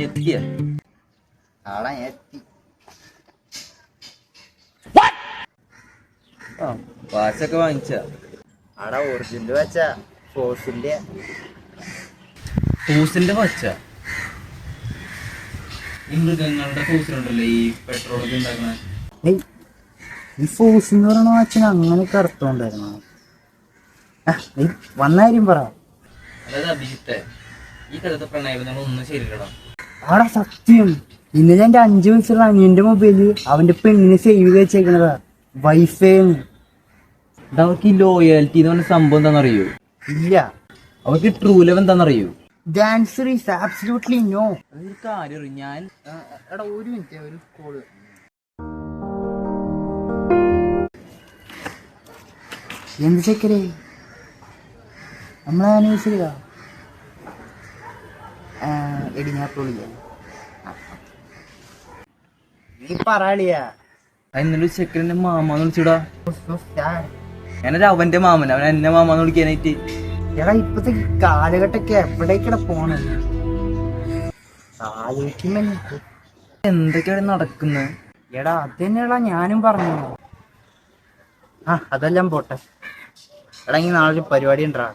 എത്തിയ ആളെ എത്തി. വാച്ചൊക്കെ വാങ്ങിച്ച ആടാ ഒറിജിനൽ വെച്ച ഫോസിന്റെ ഫൂസിന്റെ വച്ച ഈ മൃഗങ്ങളുടെ ഫൂസിലുണ്ടല്ലോ ഈ പെട്രോളൊക്കെ ഉണ്ടാക്കണ ഈ ഫോസ് എന്ന് പറയണ വാച്ചിന് അങ്ങനെയൊക്കെ അർത്ഥമുണ്ടായിരുന്നു. വന്ന കാര്യം പറ. അതായത് അഭിജിത്തെ ഈ കഥത്തെ പ്രണയബന്ധങ്ങൾ ഒന്നും ശരിയല്ലടാ. ആടാ സത്യം, ഇന്നലെ എന്റെ 5 വയസ്സുള്ള അനിയന്റെ മൊബൈലിൽ അവന്റെ പെണ്ണിനെ സേവ് ചെയ്ത് വെച്ചേക്കണതാ, വൈഫൈന്ന്. അവർക്ക് ഈ ലോയാലിറ്റി എന്ന് പറഞ്ഞ സംഭവം എന്താണെന്നറിയോ? ഇല്ല. അവർക്ക് ട്രൂ ലവ് എന്താണെന്നറിയോ? The answer is absolutely no. അതൊരു കാര്യം ഞാൻ എടാ ഒരു മിനിറ്റ്, ഒരു കോള്. എന്ത് ചെക്കരേ, നമ്മളെ ആനിവേഴ്സറിയാ. എടി ഞാൻ വിളിക്കാം. നീ പറയാളിയാ. ഇന്നലെ ചെക്കനെ മാമാന്ന് വിളിച്ചൂടാ. ഞാനൊരു അവന്റെ മാമൻ, അവൻ എന്നെ മാമാന്ന് വിളിക്കാനായിട്ട്. എടാ ഇപ്പത്തെ കാലഘട്ടൊക്കെ എവിടേക്കടെ പോണേ? എന്തൊക്കെയാണ് നടക്കുന്നത്? എടാ അത് തന്നെയാടാ ഞാനും പറഞ്ഞു. അതെല്ലാം പോട്ടെ. എടാ എനിക്ക് നാളെ ഒരു പരിപാടി ഉണ്ടാ.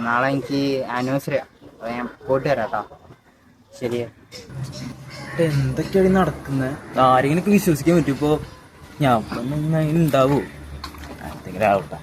നാളെ എനിക്ക് ആനിവേഴ്സറിയാ, അത് ഞാൻ പോയിട്ട് വരാട്ടാ. ശരിയാ. എന്തൊക്കെയാണ് നടക്കുന്നത്? ആരെങ്കിലൊക്കെ വിശ്വസിക്കാൻ പറ്റും. ഇപ്പോ ഞാൻ ഉണ്ടാവൂ എന്തെങ്കിലും ആവട്ടെ.